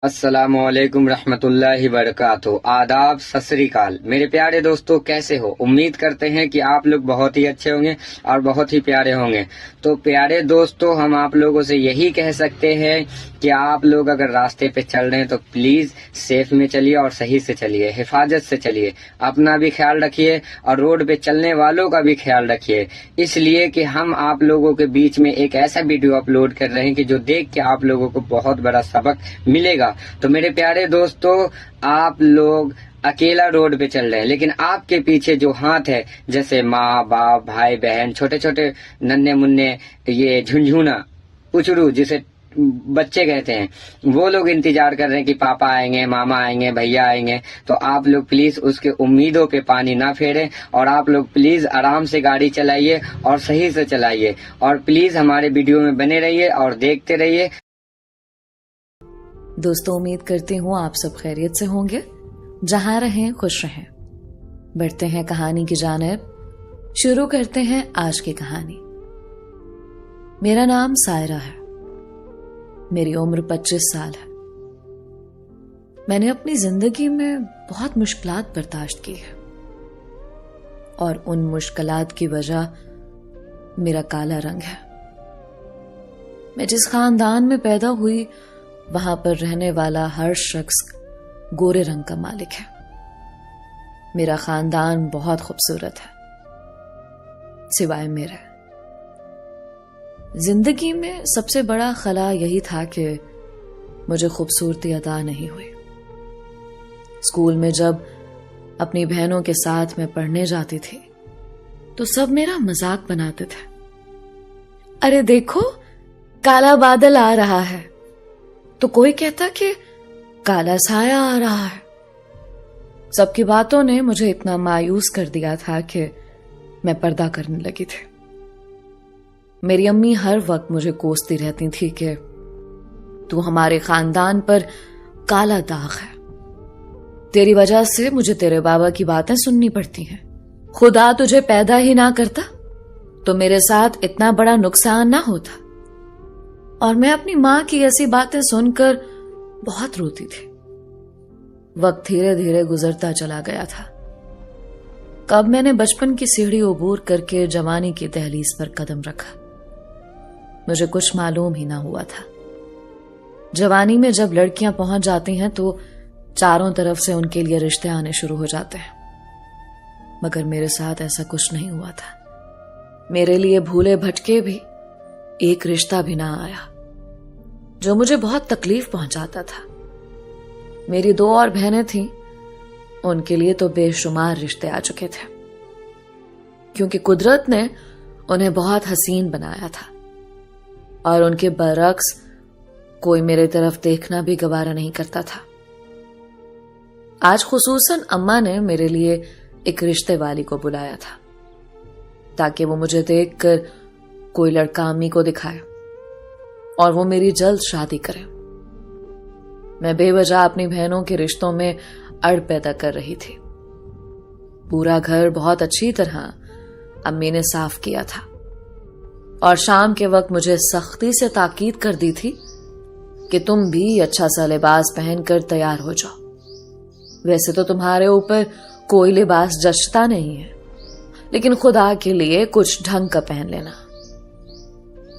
अस्सलामुअलैकुम रहमतुल्लाहि वबरकातुहू। आदाब, सत श्री अकाल। मेरे प्यारे दोस्तों, कैसे हो? उम्मीद करते हैं कि आप लोग बहुत ही अच्छे होंगे और बहुत ही प्यारे होंगे। तो प्यारे दोस्तों, हम आप लोगों से यही कह सकते हैं कि आप लोग अगर रास्ते पे चल रहे हैं तो प्लीज सेफ में चलिए और सही से चलिए, हिफाजत से चलिए, अपना भी ख्याल रखिए और रोड पे चलने वालों का भी ख्याल रखिए। इसलिए कि हम आप लोगों के बीच में एक ऐसा वीडियो अपलोड कर रहे हैं कि जो देख के आप लोगों को बहुत बड़ा सबक मिलेगा। तो मेरे प्यारे दोस्तों, आप लोग अकेला रोड पे चल रहे हैं, लेकिन आपके पीछे जो हाथ है, जैसे माँ बाप, भाई बहन, छोटे छोटे नन्हे मुन्ने, ये झुंझुना, उचड़ू जिसे बच्चे कहते हैं, वो लोग इंतजार कर रहे हैं कि पापा आएंगे, मामा आएंगे, भैया आएंगे। तो आप लोग प्लीज उसके उम्मीदों पे पानी ना फेरें और आप लोग प्लीज आराम से गाड़ी चलाइए और सही से चलाइए। और प्लीज हमारे वीडियो में बने रहिए और देखते रहिए। दोस्तों, उम्मीद करती हूँ आप सब खैरियत से होंगे, जहां रहें खुश रहें। बढ़ते हैं कहानी की जानिब। शुरू करते हैं आज की कहानी। मेरा नाम सायरा है। मेरी उम्र 25 साल है। मैंने अपनी जिंदगी में बहुत मुश्किलात बर्दाश्त की है और उन मुश्किलात की वजह मेरा काला रंग है। मैं जिस खानदान में पैदा हुई वहां पर रहने वाला हर शख्स गोरे रंग का मालिक है। मेरा खानदान बहुत खूबसूरत है, सिवाय मेरे। जिंदगी में सबसे बड़ा खला यही था कि मुझे खूबसूरती अता नहीं हुई। स्कूल में जब अपनी बहनों के साथ मैं पढ़ने जाती थी तो सब मेरा मजाक बनाते थे। अरे देखो, काला बादल आ रहा है, तो कोई कहता कि काला साया आ रहा है। सबकी बातों ने मुझे इतना मायूस कर दिया था कि मैं पर्दा करने लगी थी। मेरी अम्मी हर वक्त मुझे कोसती रहती थी कि तू हमारे खानदान पर काला दाग है, तेरी वजह से मुझे तेरे बाबा की बातें सुननी पड़ती हैं। खुदा तुझे पैदा ही ना करता तो मेरे साथ इतना बड़ा नुकसान ना होता। और मैं अपनी मां की ऐसी बातें सुनकर बहुत रोती थी। वक्त धीरे धीरे गुजरता चला गया था। कब मैंने बचपन की सीढ़ी अबूर करके जवानी की दहलीज पर कदम रखा, मुझे कुछ मालूम ही ना हुआ था। जवानी में जब लड़कियां पहुंच जाती हैं तो चारों तरफ से उनके लिए रिश्ते आने शुरू हो जाते हैं, मगर मेरे साथ ऐसा कुछ नहीं हुआ था। मेरे लिए भूले भटके भी एक रिश्ता भी ना आया जो मुझे बहुत तकलीफ पहुंचाता था। मेरी 2 और बहनें थीं, उनके लिए तो बेशुमार रिश्ते आ चुके थे, क्योंकि कुदरत ने उन्हें बहुत हसीन बनाया था और उनके बरक्स कोई मेरे तरफ देखना भी गवारा नहीं करता था। आज खुसूसन अम्मा ने मेरे लिए एक रिश्ते वाली को बुलाया था ताकि वो मुझे देखकर कोई लड़का अम्मी को दिखाए और वो मेरी जल्द शादी करे। मैं बेवजह अपनी बहनों के रिश्तों में अड़ पैदा कर रही थी। पूरा घर बहुत अच्छी तरह अम्मी ने साफ किया था और शाम के वक्त मुझे सख्ती से ताकीद कर दी थी कि तुम भी अच्छा सा लिबास पहनकर तैयार हो जाओ। वैसे तो तुम्हारे ऊपर कोई लिबास जचता नहीं है, लेकिन खुदा के लिए कुछ ढंग का पहन लेना।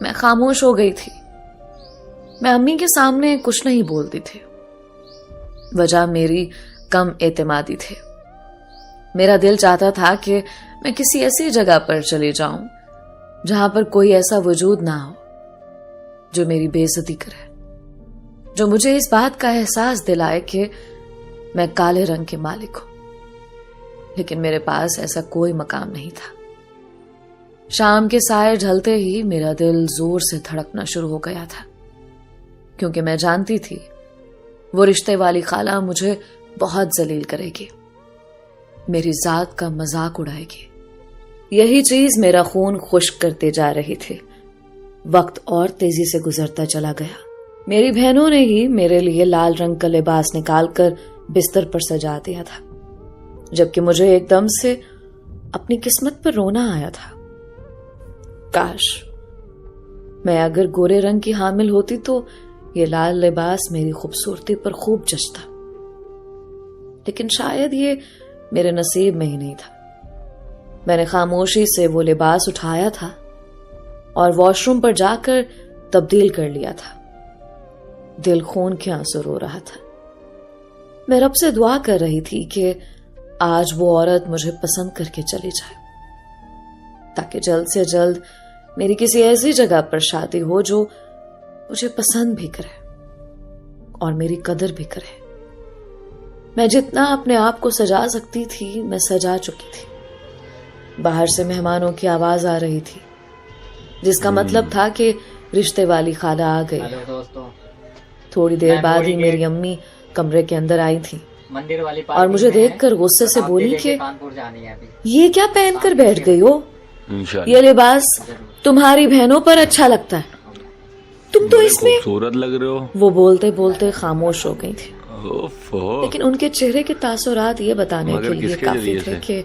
मैं खामोश हो गई थी। मैं अम्मी के सामने कुछ नहीं बोलती थी। वजह मेरी कम एतमादी थी। मेरा दिल चाहता था कि मैं किसी ऐसी जगह पर चली जाऊं जहां पर कोई ऐसा वजूद ना हो जो मेरी बेइज्जती करे, जो मुझे इस बात का एहसास दिलाए कि मैं काले रंग के मालिक हूं। लेकिन मेरे पास ऐसा कोई मकाम नहीं था। शाम के साए ढलते ही मेरा दिल जोर से धड़कना शुरू हो गया था, क्योंकि मैं जानती थी वो रिश्ते वाली खाला मुझे बहुत जलील करेगी, मेरी जात का मजाक उड़ाएगी। यही चीज मेरा खून खुश्क करते जा रही थी। वक्त और तेजी से गुजरता चला गया। मेरी बहनों ने ही मेरे लिए लाल रंग का लिबास निकालकर बिस्तर पर सजा दिया था, जबकि मुझे एकदम से अपनी किस्मत पर रोना आया था। काश मैं अगर गोरे रंग की हामिल होती तो ये लाल लिबास मेरी खूबसूरती पर खूब जचता, लेकिन शायद ये मेरे नसीब में ही नहीं था। मैंने खामोशी से वो लिबास उठाया था और वॉशरूम पर जाकर तब्दील कर लिया था। दिल खून के आंसू रो रहा था। मैं रब से दुआ कर रही थी कि आज वो औरत मुझे पसंद करके चली जाए, ताकि जल्द से जल्द मेरी किसी ऐसी जगह पर शादी हो जो मुझे पसंद भी करे और मेरी कदर भी करे। मैं जितना अपने आप को सजा सकती थी मैं सजा चुकी थी। बाहर से मेहमानों की आवाज आ रही थी, जिसका मतलब था कि रिश्ते वाली खाला आ गई। हेलो दोस्तों, थोड़ी देर बाद ही मेरी अम्मी कमरे के अंदर आई थी मंदिर वाली और मुझे देखकर गुस्से से बोली कि कानपुर जानी है अभी। ये क्या पहनकर बैठ गई हो? ये लिबास तुम्हारी बहनों पर अच्छा लगता है, तुम तो इसमें खूबसूरत लग रहे हो। वो बोलते बोलते खामोश हो गई थी, ओफो। लेकिन उनके चेहरे के तासुरात ये बताने मगर के लिए किसके काफी जरिए थे से? कि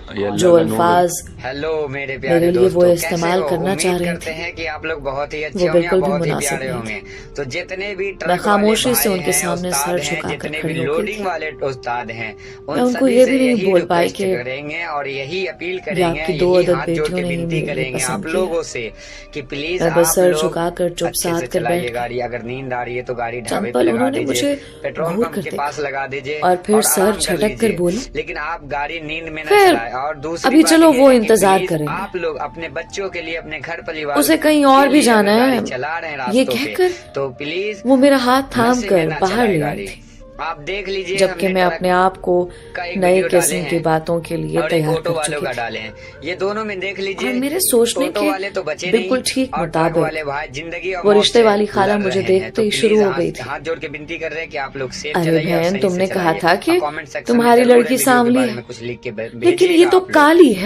ये जो अल्लाह का नूर है। अल्फाज हेलो मेरे मेरे प्यारे लिए दोस्तों, वो कैसे इस्तेमाल हो? करना चाह उम्मीद रही करते थी हैं कि आप लोग बहुत ही अच्छे वो होंगे, बिल्कुल भी बहुत ही मुनासिब प्यारे नहीं होंगे। थी। तो जितने भी मैं ट्रक खामोशी वाले से भाई उनके हैं, सामने उस्ताद सर हैं, झुकाकर जितने खड़ी भी हो गई लोडिंग थी। वाले उस्ताद हैं, मैं उन उनको सभी ये से भी नहीं यही बोल पाई रिक्वेस्ट कि करेंगे और यही अपील ये करेंगे, आपकी दो यही अदद हाथ जोड़ बेटियों के ने ही विनती मेरे लिए करेंगे पसंद आप किया। लोगों से कि प्लीज मैं बस आप सर लोग झुकाकर अच्छे चुपचाप से कर चलाइए बैठ गाड़ी। अगर नींद आ रही है तो गाड़ी ढाबे पे चंपल लगा उन्होंने दीजिए, मुझे पेट्रोल घूर पंप कर के देखा पास लगा दीजिए और फिर और सर आराम कर झटक कर लीजिए। बोली, लेकिन आप गाड़ी नींद में न खैर चलाएं। और दूसरी अभी बात चलो ये वो है कि इंतजार प्लीज करेंगे, आप लोग अपने बच्चों के लिए, अपने घर परिवार उसे कहीं और के भी लिए जाना अगर है। गाड़ी चला रहे हैं ये रास्तों पे कहकर तो प्लीज वो मेरा हाथ थाम नशे में कर ना बाहर चलाए ले आई गाड़ी। थी, आप देख लीजिए, जबकि हमने मैं ट्रक अपने आप को का एक नई वीडियो डाले किस्म की हैं बातों के लिए और एक तैयार ऑटो कर वालों चुकी का थी। डाले हैं। ये दोनों में देख और लीजिए, मेरे सोचने ऑटो के वाले तो बचे बिल्कुल नहीं ठीक और ट्रक वाले मुताबिक भाई जिंदगी और वो मौत रिश्ते से वाली खाला लड़ मुझे रहे हैं। देखते तो ही प्लीज शुरू हो गई थी, हाथ जोड़ के विनती कर रहे हैं कि आप लोग सेफ अरे चलाइए और बहन सही तुमने से कहा चलाइए। था कि कमेंट सेक्शन में तुम्हारी जरूर लड़की वीडियो के सांवली बारे है, में कुछ लिख के लेकिन ये भेजिएगा तो आप लोग। काली है।